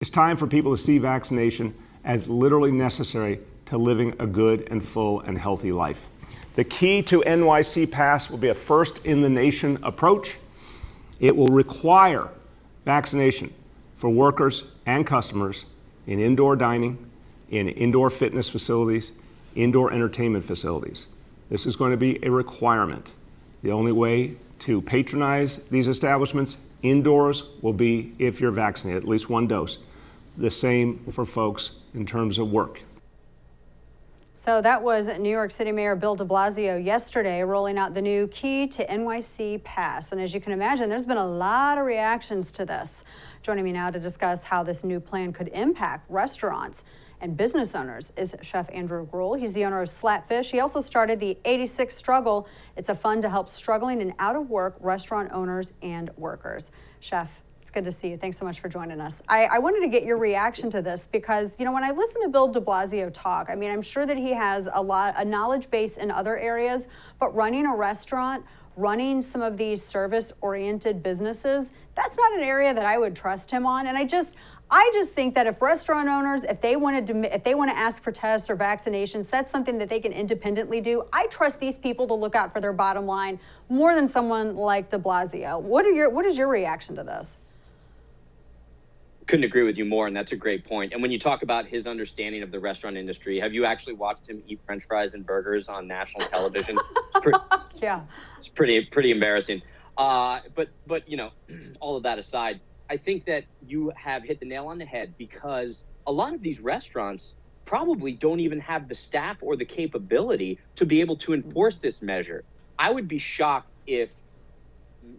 It's time for people to see vaccination as literally necessary to living a good and full and healthy life. The key to NYC Pass will be a first-in-the-nation approach. It will require vaccination for workers and customers in indoor dining, in indoor fitness facilities, indoor entertainment facilities. This is going to be a requirement. The only way to patronize these establishments indoors will be if you're vaccinated, at least one dose. The same for folks in terms of work. So that was New York City Mayor Bill DeBlasio yesterday rolling out the new key to NYC Pass. And as you can imagine, there's been a lot of reactions to this. Joining me now to discuss how this new plan could impact restaurants and business owners is Chef Andrew Gruel. He's the owner of Slapfish. He also started the 86 Struggle. It's a fund to help struggling and out-of-work restaurant owners and workers. Chef, it's good to see you. Thanks so much for joining us. I wanted to get your reaction to this because, you know, when I listen to Bill DeBlasio talk, I mean, I'm sure that he has a knowledge base in other areas, but running a restaurant, running some of these service-oriented businesses, that's not an area that I would trust him on. And I just think that if restaurant owners, if they want to ask for tests or vaccinations, that's something that they can independently do. I trust these people to look out for their bottom line more than someone like DeBlasio. What is your reaction to this? Couldn't agree with you more, and that's a great point. And when you talk about his understanding of the restaurant industry, have you actually watched him eat French fries and burgers on national television? Yeah, it's pretty embarrassing. But you know, all of that aside, I think that you have hit the nail on the head because a lot of these restaurants probably don't even have the staff or the capability to be able to enforce this measure. I would be shocked if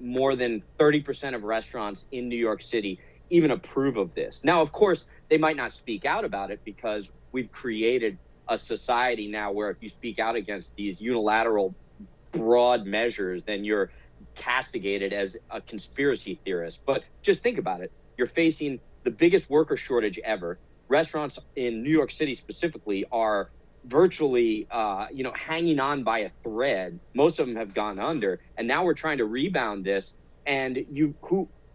more than 30% of restaurants in New York City even approve of this. Now, of course, they might not speak out about it because we've created a society now where if you speak out against these unilateral broad measures, then you're castigated as a conspiracy theorist. But just think about it. You're facing the biggest worker shortage ever. Restaurants in New York City specifically are virtually, hanging on by a thread. Most of them have gone under. And now we're trying to rebound this. And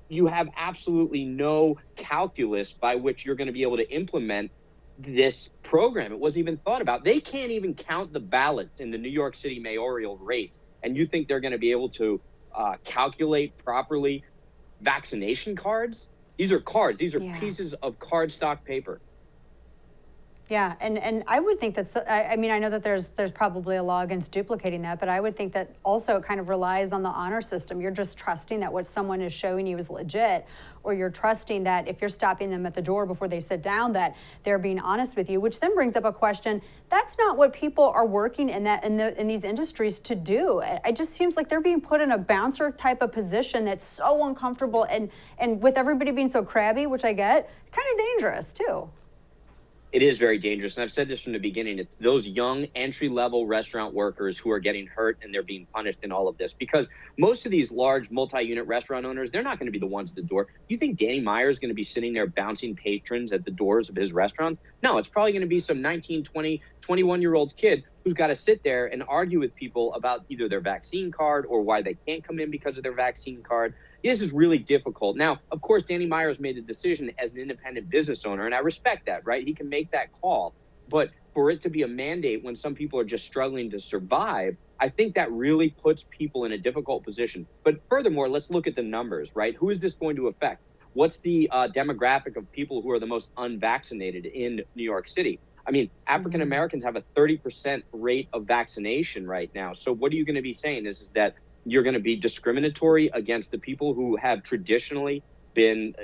you have absolutely no calculus by which you're going to be able to implement this program. It wasn't even thought about. They can't even count the ballots in the New York City mayoral race. And you think they're going to be able to calculate properly vaccination cards? These are cards. These are pieces of cardstock paper. Yeah, and I would think that's, I mean, I know that there's probably a law against duplicating that, but I would think that also it kind of relies on the honor system. You're just trusting that what someone is showing you is legit, or you're trusting that if you're stopping them at the door before they sit down, that they're being honest with you, which then brings up a question. That's not what people are working in these industries to do. It just seems like they're being put in a bouncer type of position that's so uncomfortable, and with everybody being so crabby, which I get, kind of dangerous too. It is very dangerous. And I've said this from the beginning. It's those young entry-level restaurant workers who are getting hurt and they're being punished in all of this. Because most of these large multi-unit restaurant owners, they're not going to be the ones at the door. You think Danny Meyer is going to be sitting there bouncing patrons at the doors of his restaurant? No, it's probably going to be some 19, 20, 21-year-old kid who's got to sit there and argue with people about either their vaccine card or why they can't come in because of their vaccine card. This is really difficult. Now, of course, Danny Meyer's made the decision as an independent business owner, and I respect that, right? He can make that call. But for it to be a mandate when some people are just struggling to survive, I think that really puts people in a difficult position. But furthermore, let's look at the numbers, right? Who is this going to affect? What's the demographic of people who are the most unvaccinated in New York City? I mean, African Americans have a 30% rate of vaccination right now. So what are you going to be saying is that you're going to be discriminatory against the people who have traditionally been,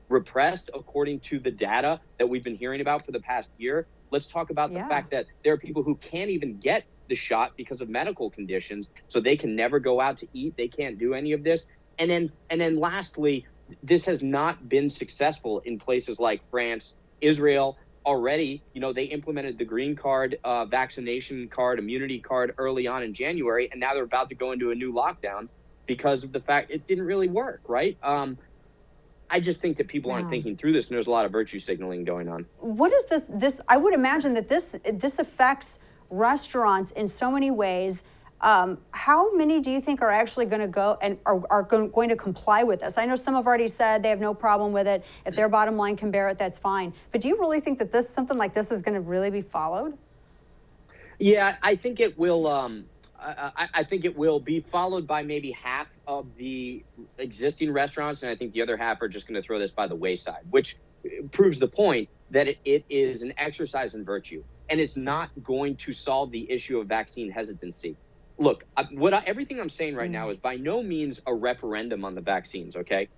repressed according to the data that we've been hearing about for the past year. Let's talk about the fact that there are people who can't even get the shot because of medical conditions, so they can never go out to eat. They can't do any of this. And then lastly, this has not been successful in places like France, Israel. Already, they implemented the green card, vaccination card, immunity card early on in January, and now they're about to go into a new lockdown because of the fact it didn't really work, right? I just think that people aren't thinking through this, and there's a lot of virtue signaling going on. What is this? I would imagine that this affects restaurants in so many ways. How many do you think are actually going to go and are going to comply with this? I know some have already said they have no problem with it. If their bottom line can bear it, that's fine. But do you really think that something like this is going to really be followed? Yeah, I think it will. I think it will be followed by maybe half of the existing restaurants, and I think the other half are just going to throw this by the wayside, which proves the point that it is an exercise in virtue, and it's not going to solve the issue of vaccine hesitancy. Look, everything I'm saying right now is by no means a referendum on the vaccines. Okay,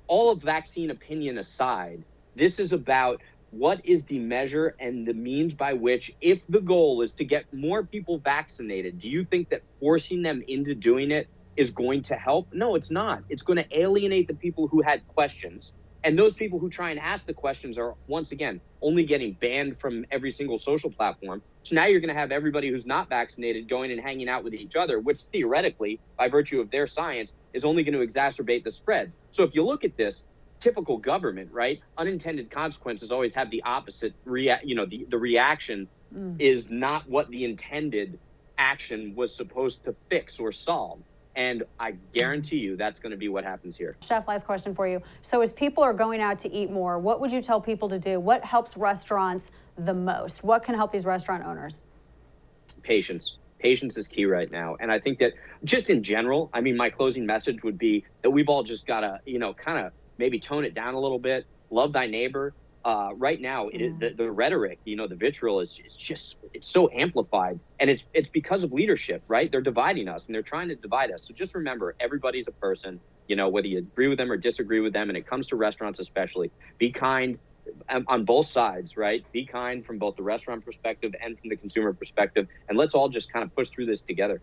all of vaccine opinion aside, this is about what is the measure and the means by which, if the goal is to get more people vaccinated, do you think that forcing them into doing it is going to help? No, it's not. It's going to alienate the people who had questions. And those people who try and ask the questions are, once again, only getting banned from every single social platform. So now you're going to have everybody who's not vaccinated going and hanging out with each other, which theoretically, by virtue of their science, is only going to exacerbate the spread. So if you look at this, typical government, right? Unintended consequences always have the opposite the reaction is not what the intended action was supposed to fix or solve. And I guarantee you that's going to be what happens here. Chef, last question for you. So as people are going out to eat more, what would you tell people to do? What helps restaurants the most? What can help these restaurant owners? Patience. Patience is key right now. And I think that just in general, I mean, my closing message would be that we've all just got to, kind of maybe tone it down a little bit. Love thy neighbor. Right now, the rhetoric, the vitriol is just it's so amplified, and it's because of leadership, right? They're dividing us, and they're trying to divide us. So just remember, everybody's a person. Whether you agree with them or disagree with them, and it comes to restaurants especially, be kind on both sides, right? Be kind from both the restaurant perspective and from the consumer perspective, and let's all just kind of push through this together.